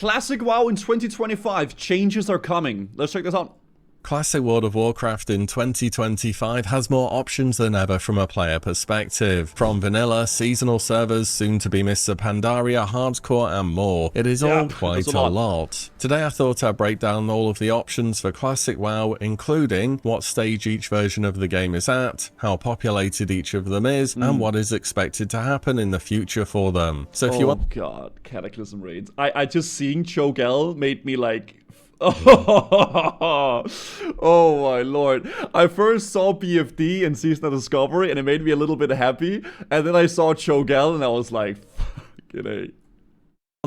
Classic WoW in 2025. Changes are coming. Let's check this out. Classic World of Warcraft in 2025 has more options than ever from a player perspective. From vanilla, seasonal servers, soon to be Mr. Pandaria, hardcore and more. It is all quite a lot. Today I thought I'd break down all of the options for Classic WoW, including what stage each version of the game is at, how populated each of them is, and what is expected to happen in the future for them. So if you want— Oh god, Cataclysm raids. I just seeing Cho'Gall made me like... Oh my lord. I first saw BFD in Season of Discovery and it made me a little bit happy. And then I saw Cho'Gall and I was like, fucking A.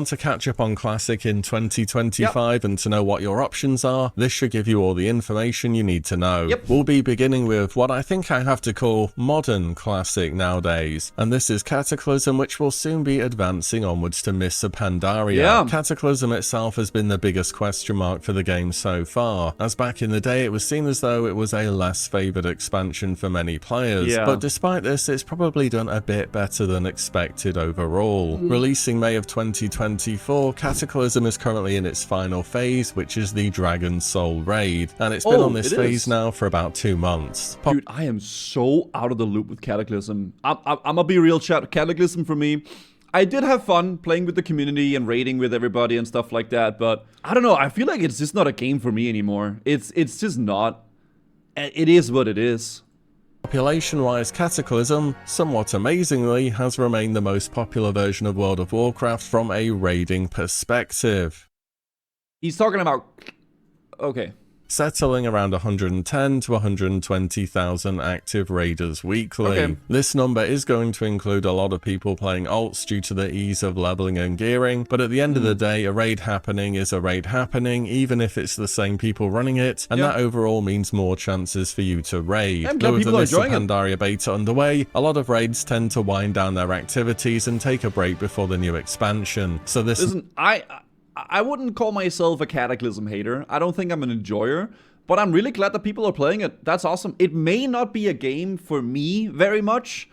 To catch up on Classic in 2025 and to know what your options are, this should give you all the information you need to know. We'll be beginning with what I think I have to call modern Classic nowadays, and this is Cataclysm, which will soon be advancing onwards to Mr. Pandaria. Cataclysm itself has been the biggest question mark for the game so far, as back in the day it was seen as though it was a less favoured expansion for many players, but despite this it's probably done a bit better than expected overall. Releasing May of 2024, Cataclysm is currently in its final phase, which is the Dragon Soul raid, and it's been on this phase now for about 2 months. Dude, I am so out of the loop with Cataclysm. I'm gonna be real, chat. Cataclysm for me, I did have fun playing with the community and raiding with everybody and stuff like that, but I don't know, I feel like it's just not a game for me anymore. It's just not. It is what it is. Population-wise, Cataclysm, somewhat amazingly, has remained the most popular version of World of Warcraft from a raiding perspective. He's talking about... Okay. Settling around 110 to 120,000 active raiders weekly. This number is going to include a lot of people playing alts due to the ease of leveling and gearing, but at the end of the day, a raid happening is a raid happening, even if it's the same people running it, and that overall means more chances for you to raid. Though with the Mr. Pandaria beta underway, a lot of raids tend to wind down their activities and take a break before the new expansion. So this... Listen, I wouldn't call myself a Cataclysm hater. I don't think I'm an enjoyer, but I'm really glad that people are playing it. That's awesome. It may not be a game for me very much,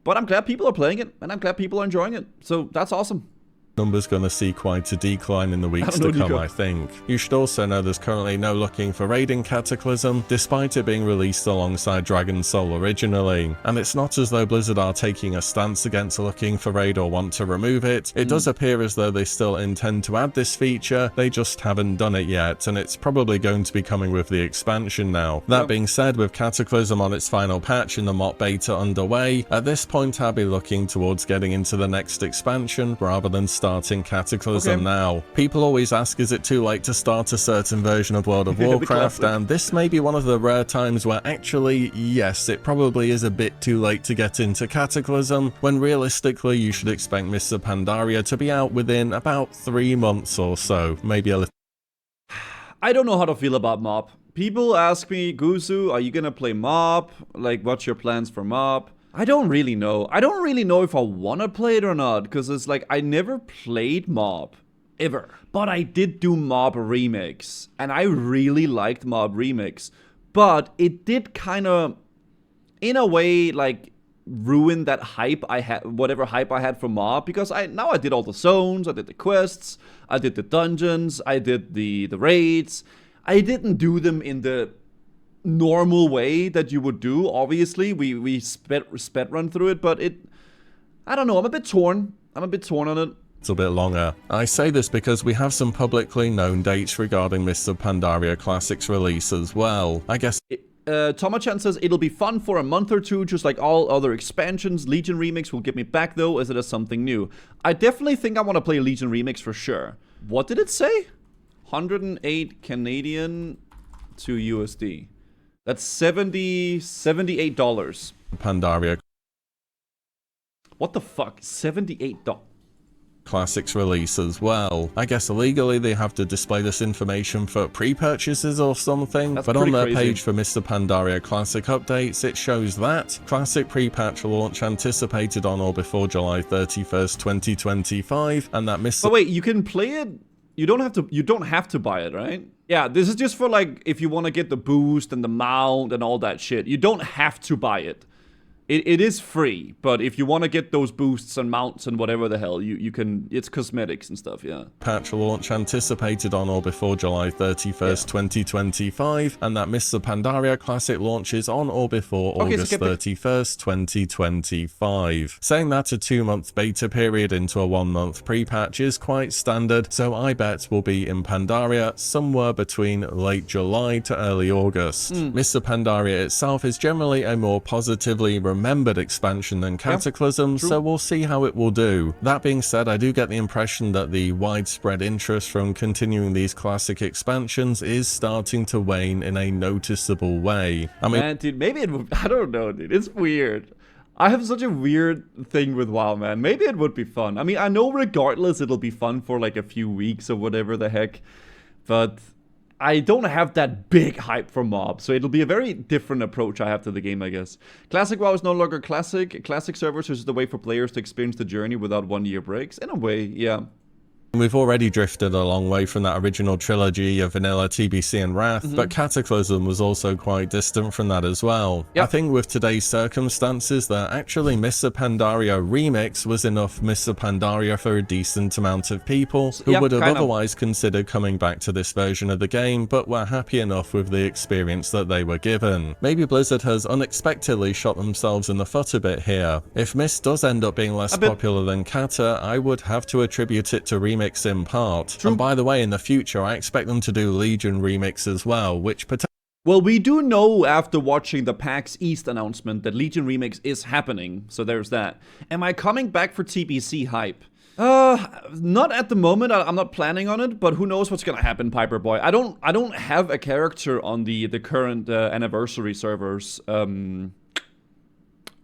but I'm glad people are playing it, and I'm glad people are enjoying it. So that's awesome. Number's gonna see quite a decline in the weeks to come, I think. You should also know there's currently no looking for raiding Cataclysm, despite it being released alongside Dragon Soul originally. And it's not as though Blizzard are taking a stance against looking for raid or want to remove it. It does appear as though they still intend to add this feature, they just haven't done it yet, and it's probably going to be coming with the expansion now. That being said, with Cataclysm on its final patch and the mod beta underway, at this point I'll be looking towards getting into the next expansion rather than starting Cataclysm now. People always ask, is it too late to start a certain version of World of Warcraft, and this may be one of the rare times where actually, yes, it probably is a bit too late to get into Cataclysm, when realistically you should expect Mr. Pandaria to be out within about 3 months or so, maybe a little. I don't know how to feel about MoB. People ask me, Guzu, are you gonna play MoB? Like, what's your plans for MoB? I don't really know. I don't really know if I want to play it or not, because it's like, I never played MoB, ever. But I did do MoB Remix, and I really liked MoB Remix. But it did kind of, in a way, like, ruin that hype I had, whatever hype I had for MoB, because now I did all the zones, I did the quests, I did the dungeons, I did the raids. I didn't do them in the normal way that you would do. Obviously we sped run through it, but I don't know, I'm a bit torn on it. It's a bit longer. I say this because we have some publicly known dates regarding Mr. Pandaria Classic's release as well. I guess Tomachan says it'll be fun for a month or two, just like all other expansions. Legion Remix will get me back though, as it is something new. I definitely think I want to play Legion Remix for sure. What did it say? 108 Canadian to USD. That's $78. Pandaria What the fuck? $78. Classic's release as well. I guess illegally they have to display this information for pre-purchases or something, but on their page for Mr. Pandaria Classic updates, it shows that Classic pre-patch launch anticipated on or before July 31st, 2025, and that Mr. But wait, you can play it? You don't have to buy it, right? Yeah, this is just for like if you want to get the boost and the mount and all that shit. You don't have to buy it. It is free, but if you want to get those boosts and mounts and whatever the hell, you can, it's cosmetics and stuff, yeah. Patch launch anticipated on or before July 31st, 2025, and that Mists of Pandaria Classic launches on or before August 31st, 2025. Saying that a 2-month beta period into a 1-month pre-patch is quite standard, so I bet we'll be in Pandaria somewhere between late July to early August. Mists of Pandaria itself is generally a more positively remembered expansion than Cataclysm, so we'll see how it will do. That being said, I do get the impression that the widespread interest from continuing these classic expansions is starting to wane in a noticeable way. I mean, man, dude, maybe it would, I don't know, dude, it's weird. I have such a weird thing with WoW, man. Maybe it would be fun. I mean, I know regardless it'll be fun for like a few weeks or whatever the heck, but I don't have that big hype for mob, so it'll be a very different approach I have to the game, I guess. Classic WoW is no longer classic. Classic servers is the way for players to experience the journey without 1-year breaks. In a way, yeah. We've already drifted a long way from that original trilogy of vanilla, TBC, and Wrath, but Cataclysm was also quite distant from that as well. I think with today's circumstances that actually Mists of Pandaria Remix was enough Mists of Pandaria for a decent amount of people who would have otherwise considered coming back to this version of the game, but were happy enough with the experience that they were given. Maybe Blizzard has unexpectedly shot themselves in the foot a bit here. If Mist does end up being less popular than Cata, I would have to attribute it to Remix in part. And by the way, in the future, I expect them to do Legion Remix as well, which well, we do know after watching the PAX East announcement that Legion Remix is happening, so there's that. Am I coming back for TBC hype? Not at the moment. I'm not planning on it, but who knows what's gonna happen, Piper Boy. I don't have a character on the current anniversary servers.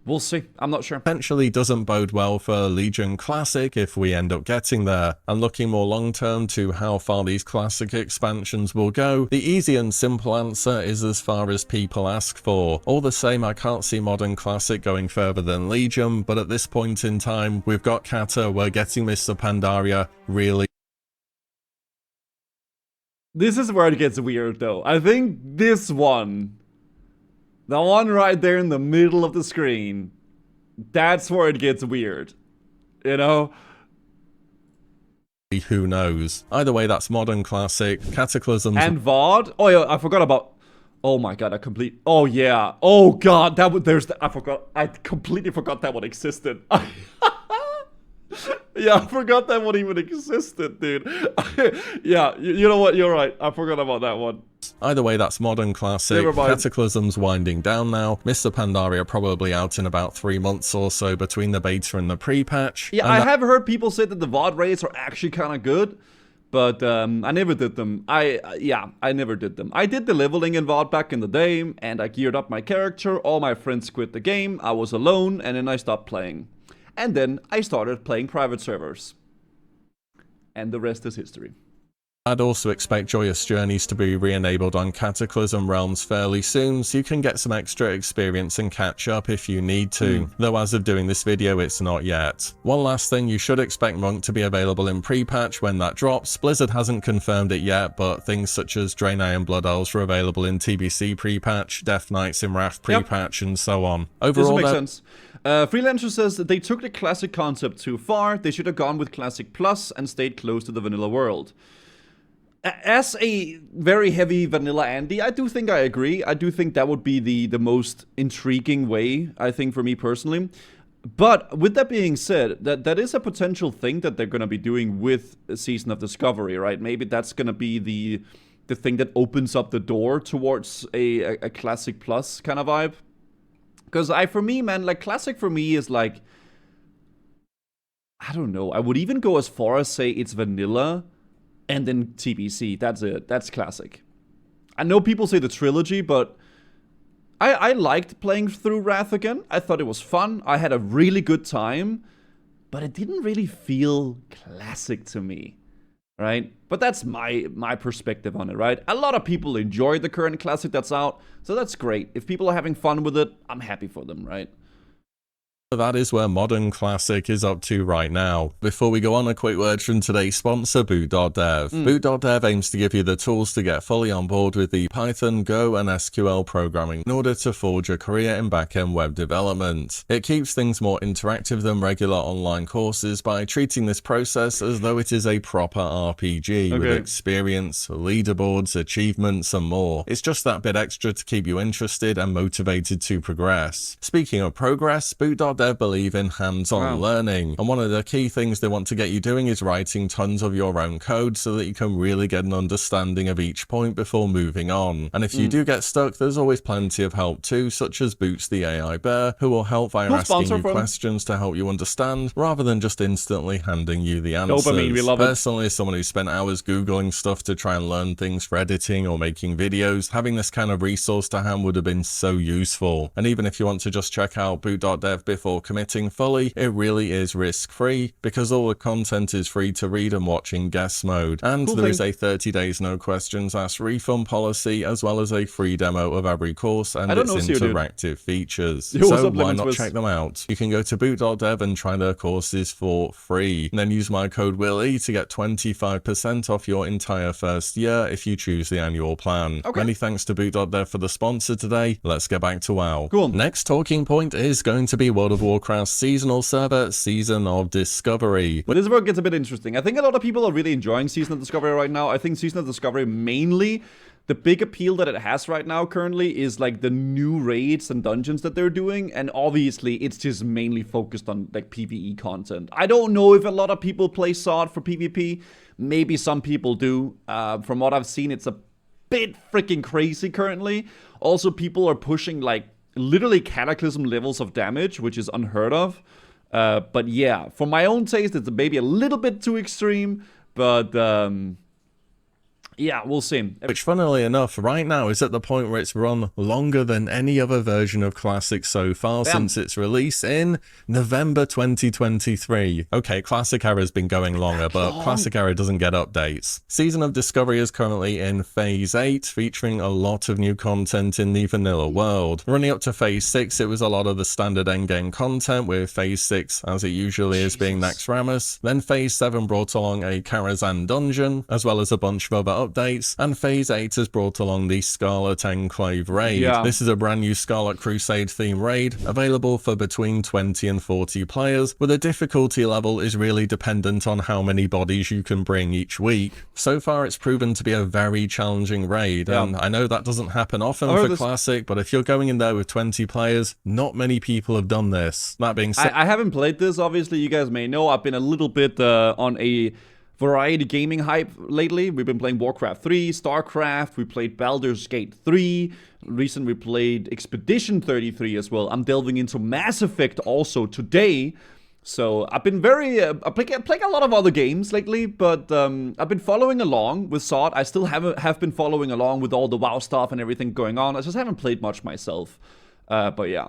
We'll see. I'm not sure. Potentially doesn't bode well for Legion Classic if we end up getting there. And looking more long term to how far these classic expansions will go, the easy and simple answer is as far as people ask for. All the same, I can't see Modern Classic going further than Legion, but at this point in time, we've got Cata, we're getting Mists of Pandaria, really. This is where it gets weird though. I think this one, the one right there in the middle of the screen, that's where it gets weird, you know? Who knows? Either way, that's Modern Classic, Cataclysms, and VOD. Oh yeah, I forgot about. Oh my god, oh yeah. Oh god, that there's. I forgot. I completely forgot that one existed. Yeah, I forgot that one even existed, dude. Yeah, you know what? You're right. I forgot about that one. Either way, that's Modern Classic. Cataclysm's winding down now. Mists of Pandaria probably out in about 3 months or so between the beta and the pre-patch. Yeah, I have heard people say that the VOD raids are actually kind of good, but I never did them. I never did them. I did the leveling in VOD back in the day, and I geared up my character. All my friends quit the game. I was alone, and then I stopped playing. And then I started playing private servers. And the rest is history. I'd also expect Joyous Journeys to be re-enabled on Cataclysm Realms fairly soon, so you can get some extra experience and catch up if you need to, though as of doing this video it's not yet. One last thing, you should expect Monk to be available in pre-patch when that drops. Blizzard hasn't confirmed it yet, but things such as Draenei and Blood Elves are available in TBC pre-patch, Death Knights in Wrath pre-patch, and so on. Overall, this makes sense. Freelancer says that they took the classic concept too far. They should have gone with Classic Plus and stayed close to the vanilla world. As a very heavy vanilla Andy, I do think I agree. I do think that would be the most intriguing way, I think, for me personally. But with that being said, that is a potential thing that they're going to be doing with Season of Discovery, right? Maybe that's going to be the thing that opens up the door towards a Classic Plus kind of vibe. Because for me, man, like, Classic for me is like, I don't know, I would even go as far as say it's vanilla and then TBC. That's it. That's Classic. I know people say the trilogy, but I liked playing through Wrath again. I thought it was fun. I had a really good time, but it didn't really feel classic to me, right? But that's my perspective on it, right? A lot of people enjoy the current Classic that's out, so that's great. If people are having fun with it, I'm happy for them, right? That is where Modern Classic is up to right now. Before we go on, a quick word from today's sponsor, Boot.dev. Boot.dev aims to give you the tools to get fully on board with the Python, Go, and SQL programming in order to forge a career in back-end web development. It keeps things more interactive than regular online courses by treating this process as though it is a proper RPG with experience, leaderboards, achievements, and more. It's just that bit extra to keep you interested and motivated to progress. Speaking of progress, Boot.dev believe in hands-on learning, and one of the key things they want to get you doing is writing tons of your own code so that you can really get an understanding of each point before moving on. And if you do get stuck, there's always plenty of help too, such as Boots the AI Bear, who will help by asking you questions to help you understand, rather than just instantly handing you the answers. Dopamine, we love it. Personally, as someone who spent hours Googling stuff to try and learn things for editing or making videos, having this kind of resource to hand would have been so useful. And even if you want to just check out Boot.dev before committing fully, it really is risk-free because all the content is free to read and watch in guest mode, and there is a 30 days no questions asked refund policy, as well as a free demo of every course and its interactive features. So why not check them out? You can go to boot.dev and try their courses for free, and then use my code WILLE to get 25% off your entire first year if you choose the annual plan. Many thanks to boot.dev for the sponsor today. Let's get back to WoW. Next talking point is going to be World of Warcraft's seasonal server, Season of Discovery. But this is where it gets a bit interesting. I think a lot of people are really enjoying Season of Discovery right now. I think Season of Discovery mainly, the big appeal that it has right now currently is like the new raids and dungeons that they're doing, and obviously it's just mainly focused on like PvE content. I don't know if a lot of people play SOD for PvP. Maybe some people do. From what I've seen, it's a bit freaking crazy currently. Also, people are pushing like literally cataclysm levels of damage, which is unheard of. But yeah, for my own taste, it's maybe a little bit too extreme, but yeah, we'll see. Which, funnily enough, right now is at the point where it's run longer than any other version of Classic so far since its release in November 2023. Okay, Classic Era has been going longer, but Classic Era doesn't get updates. Season of Discovery is currently in Phase 8, featuring a lot of new content in the vanilla world. Running up to Phase 6, it was a lot of the standard endgame content, with Phase 6, as it usually is, being Naxxramas. Then Phase 7 brought along a Karazhan dungeon, as well as a bunch of other updates, and Phase 8 has brought along the Scarlet Enclave raid. This is a brand new Scarlet Crusade theme raid, available for between 20 and 40 players, where the difficulty level is really dependent on how many bodies you can bring each week. So far it's proven to be a very challenging raid, and I know that doesn't happen often for Classic, but if you're going in there with 20 players, not many people have done this. That being said, I haven't played this, obviously. You guys may know I've been a little bit on a variety gaming hype lately. We've been playing Warcraft 3, StarCraft, we played Baldur's Gate 3, recently we played Expedition 33 as well. I'm delving into Mass Effect also today. So I've been very, playing a lot of other games lately, but I've been following along with SOD. I still have been following along with all the WoW stuff and everything going on. I just haven't played much myself, but yeah.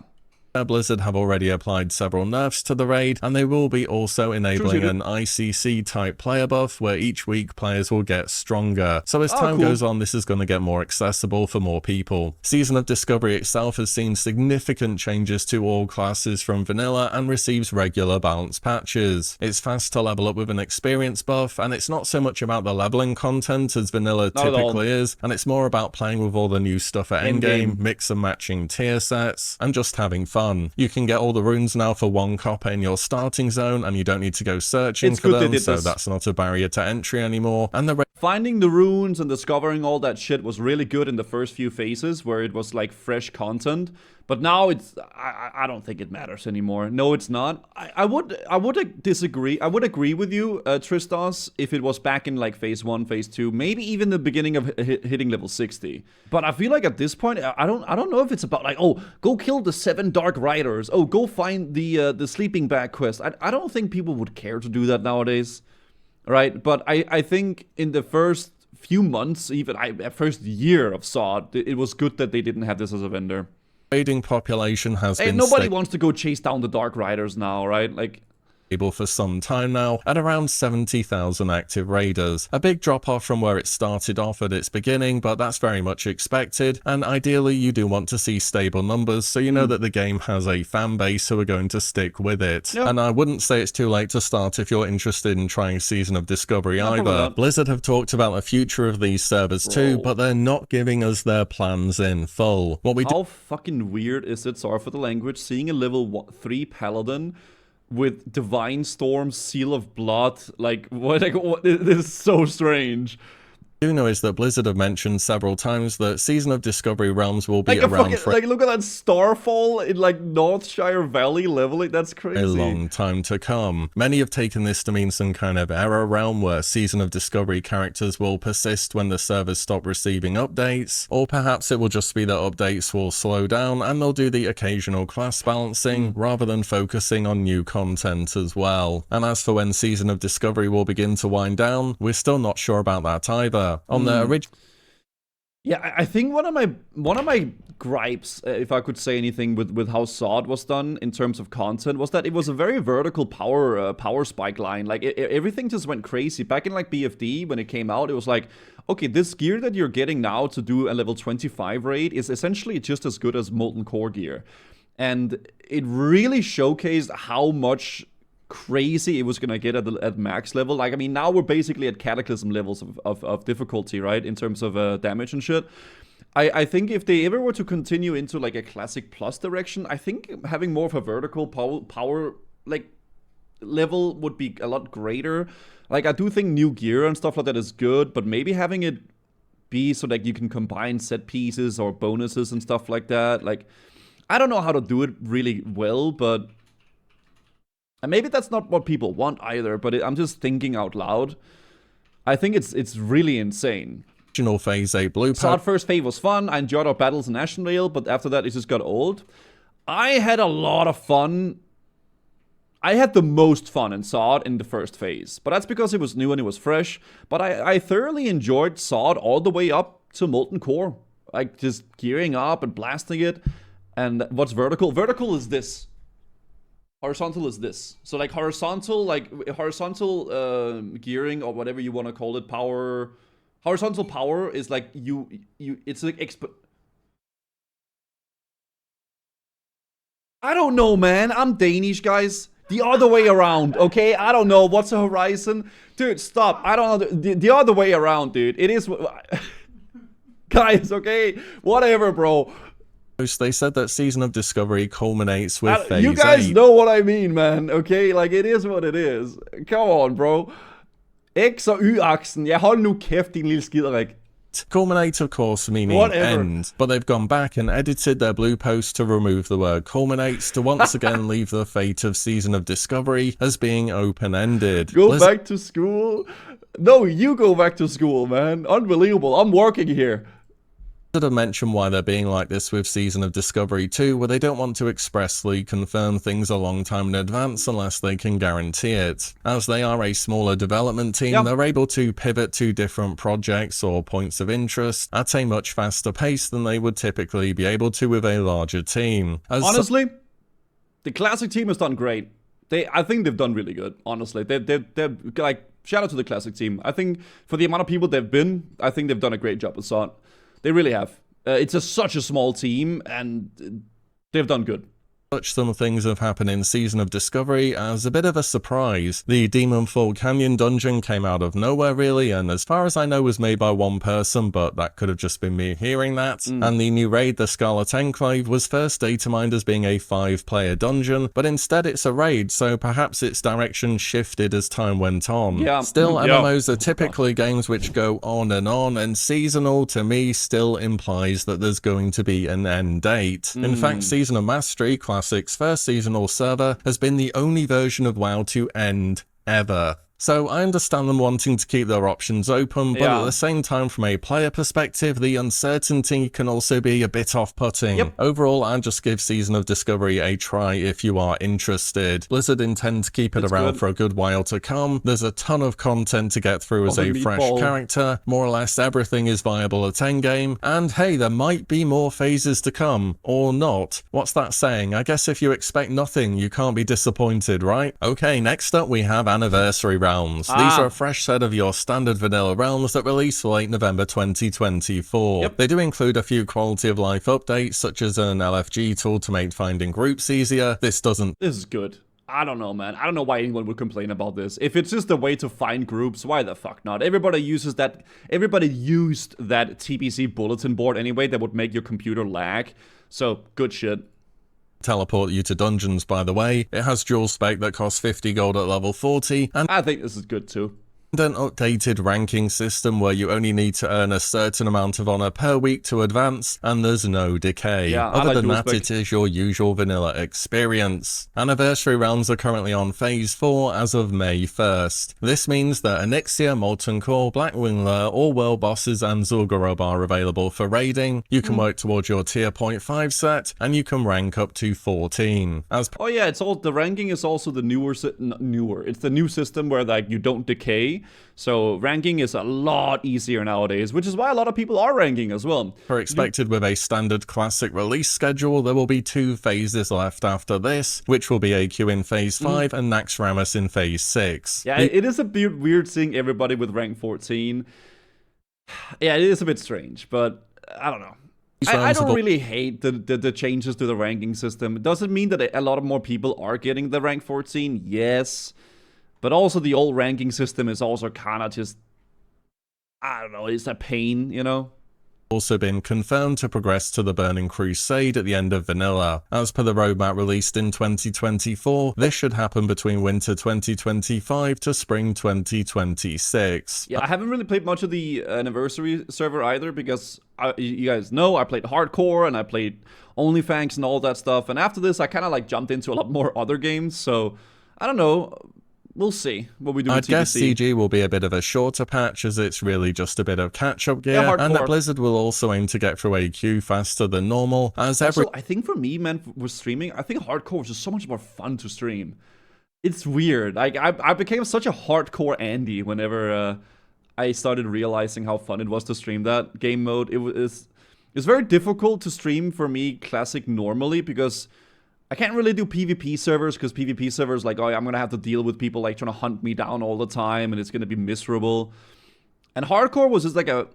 Blizzard have already applied several nerfs to the raid, and they will be also enabling an ICC type player buff where each week players will get stronger. So as time goes on, this is going to get more accessible for more people. Season of Discovery itself has seen significant changes to all classes from vanilla and receives regular balance patches. It's fast to level up with an experience buff, and it's not so much about the leveling content as vanilla typically is, and it's more about playing with all the new stuff at endgame, mix and matching tier sets, and just having fun. You can get all the runes now for 1 copper in your starting zone, and you don't need to go searching for them, so that's not a barrier to entry anymore. And finding the runes and discovering all that shit was really good in the first few phases, where it was like fresh content. But now it's, I don't think it matters anymore. No, it's not. I would disagree. I would agree with you, Tristos, if it was back in like phase 1, phase 2, maybe even the beginning of hitting level 60. But I feel like at this point, I don't know if it's about like, oh, go kill the 7 Dark Riders. Oh, go find the sleeping bag quest. I don't think people would care to do that nowadays, right? But I think in the first few months, even first year of SOD, it was good that they didn't have this as a vendor. Raiding population has been nobody wants to go chase down the Dark Riders now, right? Like, for some time now at around 70,000 active raiders. A big drop off from where it started off at its beginning, but that's very much expected, and ideally you do want to see stable numbers so you know that the game has a fan base who are going to stick with it. Yep. And I wouldn't say it's too late to start if you're interested in trying Season of Discovery either. Blizzard have talked about the future of these servers too, but they're not giving us their plans in full. How fucking weird is it, sorry for the language, seeing a level 3 paladin with Divine Storm, Seal of Blood, like what this is so strange. I do know is that Blizzard have mentioned several times that Season of Discovery realms will be around for look at that Starfall in like Northshire Valley leveling, that's crazy. A long time to come. Many have taken this to mean some kind of error realm where Season of Discovery characters will persist when the servers stop receiving updates, or perhaps it will just be that updates will slow down and they'll do the occasional class balancing rather than focusing on new content as well. And as for when Season of Discovery will begin to wind down, we're still not sure about that either. On the original, yeah, I think one of my gripes, if I could say anything, with how SOD was done in terms of content, was that it was a very vertical power spike line. Like everything just went crazy. Back in like BFD when it came out, it was like, okay, this gear that you're getting now to do a level 25 raid is essentially just as good as Molten Core gear, and it really showcased how much crazy it was gonna get at max level. Like, I mean, now we're basically at Cataclysm levels of difficulty, right, in terms of damage and shit. I think if they ever were to continue into like a Classic Plus direction, I think having more of a vertical power like level would be a lot greater. Like, I do think new gear and stuff like that is good, but maybe having it be so that you can combine set pieces or bonuses and stuff like that. Like, I don't know how to do it really well, but and maybe that's not what people want either, but I'm just thinking out loud. I think it's really insane. Phase 8 Blue SOD first phase was fun. I enjoyed our battles in Ashenvale, but after that it just got old. I had a lot of fun. I had the most fun in SOD in the first phase, but that's because it was new and it was fresh. But I thoroughly enjoyed SOD all the way up to Molten Core. Like, just gearing up and blasting it. And what's vertical? Vertical is this. Horizontal is this. So like horizontal gearing, or whatever you want to call it, power. Horizontal power is like it's like I don't know, man. I'm Danish, guys. The other way around, okay? I don't know. What's a horizon? Dude, stop. I don't know. The other way around, dude. It is guys, okay? Whatever, bro. They said that Season of Discovery culminates with Phase 8. You guys know what I mean, man, okay? Like, it is what it is. Come on, bro. X og Y-aksen. Ja, hold nu kæft, din lille skiderik. Culminate, of course, meaning end, but they've gone back and edited their blue post to remove the word culminates to once again leave the fate of Season of Discovery as being open-ended. Go back to school? No, you go back to school, man. Unbelievable. I'm working here. Have mentioned why they're being like this with Season of Discovery 2, where they don't want to expressly confirm things a long time in advance unless they can guarantee it. As they are a smaller development team, they're able to pivot to different projects or points of interest at a much faster pace than they would typically be able to with a larger team. Honestly, the Classic team has done great. I think they've done really good, honestly. They're like, shout out to the Classic team. I think for the amount of people they've been, I think they've done a great job with SOD. They really have. It's such a small team, and they've done good. Some things have happened in Season of Discovery as a bit of a surprise. The Demonfall Canyon dungeon came out of nowhere really, and as far as I know was made by one person, but that could have just been me hearing that. And the new raid, the Scarlet Enclave, was first data mined as being a 5-player dungeon, but instead it's a raid, so perhaps its direction shifted as time went on. Still, MMOs are typically games which go on, and seasonal to me still implies that there's going to be an end date. In fact, Season of Mastery, Classic's first seasonal server, has been the only version of WoW to end ever. So I understand them wanting to keep their options open, but at the same time, from a player perspective, the uncertainty can also be a bit off-putting. Overall, I'd just give Season of Discovery a try if you are interested. Blizzard intend to keep it around for a good while to come. There's a ton of content to get through as a fresh character. More or less everything is viable at endgame. And hey, there might be more phases to come. Or not. What's that saying? I guess if you expect nothing, you can't be disappointed, right? Okay, next up we have Anniversary Realms. These are a fresh set of your standard vanilla realms that release for late November 2024. They do include a few quality of life updates, such as an LFG tool to make finding groups easier. This is good. I don't know, man. I don't know why anyone would complain about this. If it's just a way to find groups, why the fuck not? Everybody uses that. Everybody used that TBC bulletin board anyway that would make your computer lag. So, good shit. Teleport you to dungeons, by the way. It has dual spec that costs 50 gold at level 40. And I think this is good too. An updated ranking system where you only need to earn a certain amount of honor per week to advance, and there's no decay. Other than that, it is your usual vanilla experience. Anniversary Realms are currently on Phase 4 as of May 1st. This means that Onyxia, Molten Core, Blackwing Lair, all world bosses, and Zul'Gurub are available for raiding. You can work towards your tier 0.5 set, and you can rank up to 14. The ranking is also the newer. It's the new system where like you don't decay. So ranking is a lot easier nowadays, which is why a lot of people are ranking as well. Expected with a standard classic release schedule, there will be 2 phases left after this, which will be AQ in Phase 5 and Naxxramas in Phase 6. Yeah, it is a bit weird seeing everybody with rank 14. Yeah, it is a bit strange, but I don't know. I don't really hate the changes to the ranking system. Does it mean that a lot of more people are getting the rank 14? Yes. But also the old ranking system is also kind of just, I don't know, it's a pain, you know? Also been confirmed to progress to the Burning Crusade at the end of vanilla. As per the roadmap released in 2024, this should happen between winter 2025 to spring 2026. Yeah, I haven't really played much of the Anniversary server either because you guys know I played Hardcore and I played OnlyFans and all that stuff. And after this, I kind of like jumped into a lot more other games. So, I don't know. We'll see what we do with TBC. I guess CG will be a bit of a shorter patch as it's really just a bit of catch-up gear, and that Blizzard will also aim to get through AQ faster than normal, as I think for me, man, with streaming, I think Hardcore is just so much more fun to stream. It's weird. Like, I became such a Hardcore Andy whenever I started realizing how fun it was to stream that game mode. It's very difficult to stream for me Classic normally because I can't really do PvP servers because PvP servers like, oh, I'm going to have to deal with people like trying to hunt me down all the time and it's going to be miserable. And Hardcore was just like a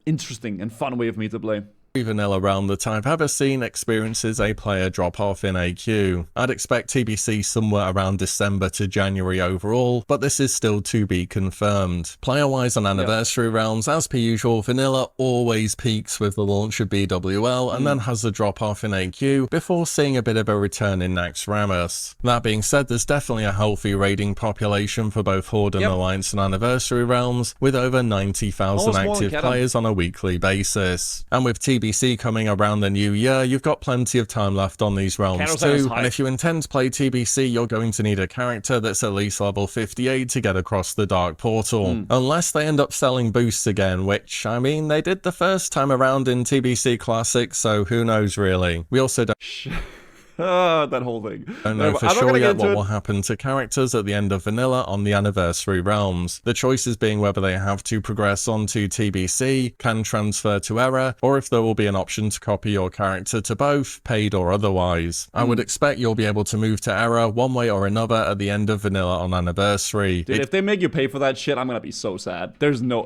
interesting and fun way of me to play. Vanilla realm that I've ever seen experiences a player drop off in AQ. I'd expect TBC somewhere around December to January overall, but this is still to be confirmed. Player-wise on Anniversary Realms, as per usual, vanilla always peaks with the launch of BWL and then has a drop off in AQ before seeing a bit of a return in Naxxramas. That being said, there's definitely a healthy raiding population for both Horde and Alliance and Anniversary Realms, with over 90,000 active players on a weekly basis. And with TBC coming around the new year, you've got plenty of time left on these realms too, and if you intend to play TBC, you're going to need a character that's at least level 58 to get across the Dark Portal. Unless they end up selling boosts again, which, I mean, they did the first time around in TBC Classic, so who knows really. We also don't... that whole thing. I don't know for sure yet what will happen to characters at the end of vanilla on the Anniversary Realms. The choices being whether they have to progress onto TBC, can transfer to Era, or if there will be an option to copy your character to both, paid or otherwise. I would expect you'll be able to move to Era one way or another at the end of vanilla on Anniversary. Dude, if they make you pay for that shit, I'm gonna be so sad. There's no...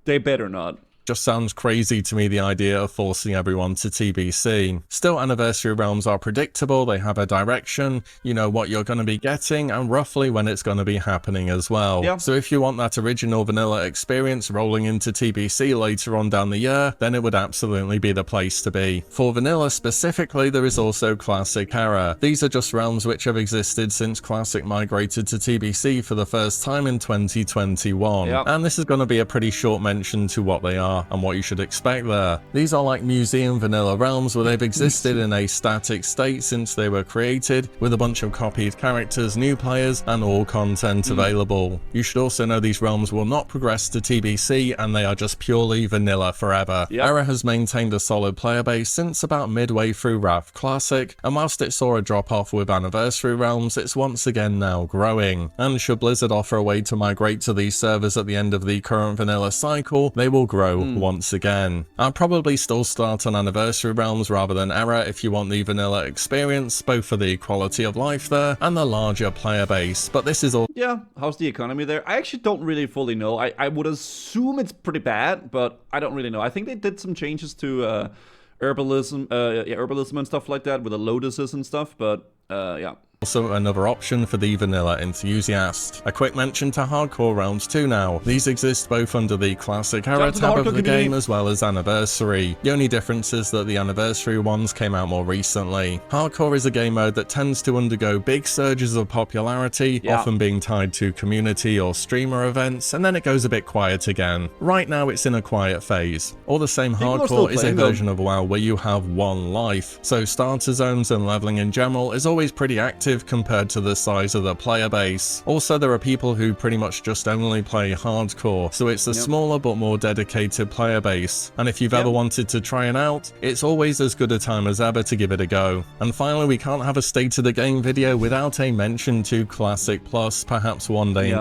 They better not. Just sounds crazy to me, the idea of forcing everyone to TBC. Still, Anniversary Realms are predictable, they have a direction, you know what you're going to be getting, and roughly when it's going to be happening as well. So if you want that original vanilla experience rolling into TBC later on down the year, then it would absolutely be the place to be. For vanilla specifically, there is also Classic Era. These are just realms which have existed since Classic migrated to TBC for the first time in 2021. And this is going to be a pretty short mention to what they are. are and what you should expect there. These are like museum vanilla realms where they've existed in a static state since they were created, with a bunch of copied characters, new players, and all content available. You should also know these realms will not progress to TBC, and they are just purely vanilla forever. Era has maintained a solid player base since about midway through Wrath Classic, and whilst it saw a drop off with Anniversary realms, it's once again now growing. And should Blizzard offer a way to migrate to these servers at the end of the current vanilla cycle, they will grow once again. I'll probably still start on Anniversary realms rather than Era if you want the vanilla experience, both for the quality of life there and the larger player base, but this is all. Yeah, how's the economy there? I actually don't really fully know. I would assume it's pretty bad, but I don't really know. I think they did some changes to herbalism and stuff like that with the lotuses and stuff, but yeah. Also another option for the vanilla enthusiast. A quick mention to hardcore realms too now. These exist both under the classic era tab of the game as well as anniversary. The only difference is that the anniversary ones came out more recently. Hardcore is a game mode that tends to undergo big surges of popularity, often being tied to community or streamer events, and then it goes a bit quiet again. Right now it's in a quiet phase. All the same, hardcore is a version of WoW where you have one life, so starter zones and leveling in general is always pretty active compared to the size of the player base. Also, there are people who pretty much just only play hardcore, so it's a smaller but more dedicated player base, and if you've ever wanted to try it out, it's always as good a time as ever to give it a go. And finally, we can't have a state of the game video without a mention to Classic Plus, perhaps one day.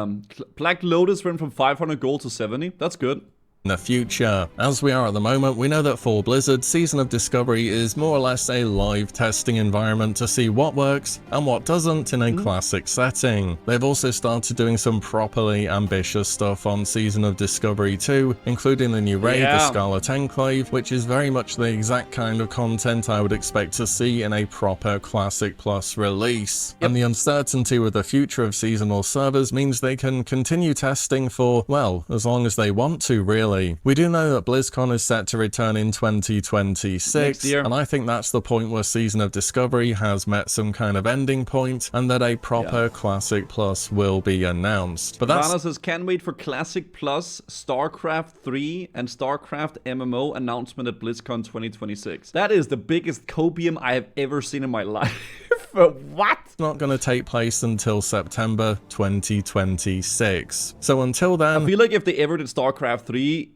Black Lotus went from 500 gold to 70, that's good. In the future. As we are at the moment, we know that for Blizzard, Season of Discovery is more or less a live testing environment to see what works and what doesn't in a classic setting. They've also started doing some properly ambitious stuff on Season of Discovery 2, including the new raid, the Scarlet Enclave, which is very much the exact kind of content I would expect to see in a proper Classic Plus release. And the uncertainty with the future of seasonal servers means they can continue testing for, well, as long as they want to, really. We do know that BlizzCon is set to return in 2026, and I think that's the point where Season of Discovery has met some kind of ending point, and that a proper Classic Plus will be announced. But that's... Vanna says, can't wait for Classic Plus, StarCraft 3, and StarCraft MMO announcement at BlizzCon 2026. That is the biggest copium I have ever seen in my life. What? It's not going to take place until September 2026. So until then... I feel like if they ever did StarCraft 3,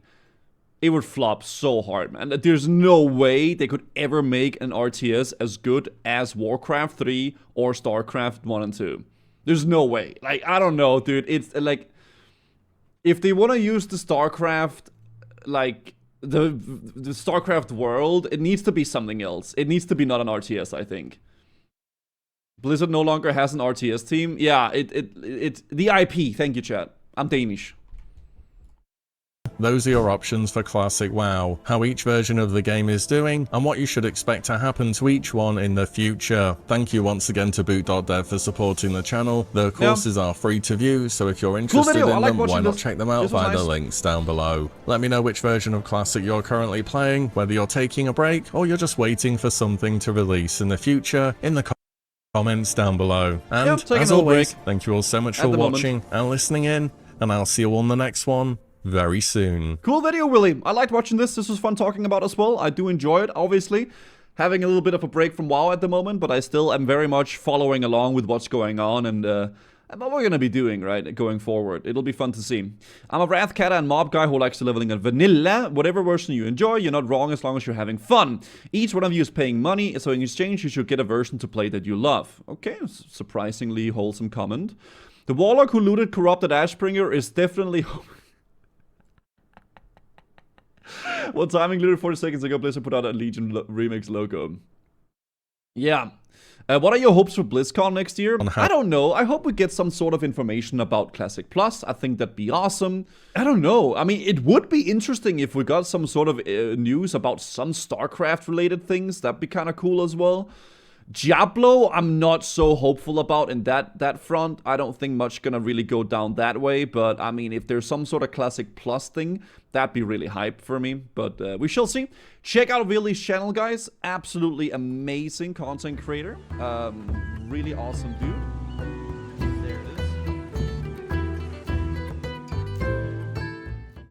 it would flop so hard, man. There's no way they could ever make an RTS as good as Warcraft 3 or StarCraft 1 and 2. There's no way. Like, I don't know, dude. It's like... If they want to use the StarCraft, like... The StarCraft world, it needs to be something else. It needs to be not an RTS, I think. Blizzard no longer has an RTS team. Yeah, it's the IP. Thank you, chat. I'm Danish. Those are your options for Classic WoW, how each version of the game is doing, and what you should expect to happen to each one in the future. Thank you once again to boot.dev for supporting the channel. The courses are free to view, so if you're interested in them, why not check them out via the links down below. Let me know which version of Classic you're currently playing, whether you're taking a break, or you're just waiting for something to release in the future in the comments down below. And as always, thank you all so much for watching and listening in, and I'll see you on the next one very soon. Cool video, Willie. I liked watching this. This was fun talking about as well. I do enjoy it, obviously. Having a little bit of a break from WoW at the moment, but I still am very much following along with what's going on and what we're gonna be doing, right, going forward. It'll be fun to see. I'm a Wrath Cat and Mob guy who likes to leveling in vanilla. Whatever version you enjoy, you're not wrong as long as you're having fun. Each one of you is paying money, so in exchange you should get a version to play that you love. Okay, surprisingly wholesome comment. The Warlock who looted Corrupted Ashbringer is definitely... What timing? Literally 40 seconds ago, Blizzard put out a Legion remix logo. Yeah. What are your hopes for BlizzCon next year? I don't know. I hope we get some sort of information about Classic Plus. I think that'd be awesome. I don't know. I mean, it would be interesting if we got some sort of news about some StarCraft-related things. That'd be kind of cool as well. Diablo, I'm not so hopeful about in that front. I don't think much gonna really go down that way, but I mean, if there's some sort of Classic Plus thing, that'd be really hype for me, but we shall see. Check out Willie's channel, guys. Absolutely amazing content creator. Really awesome dude.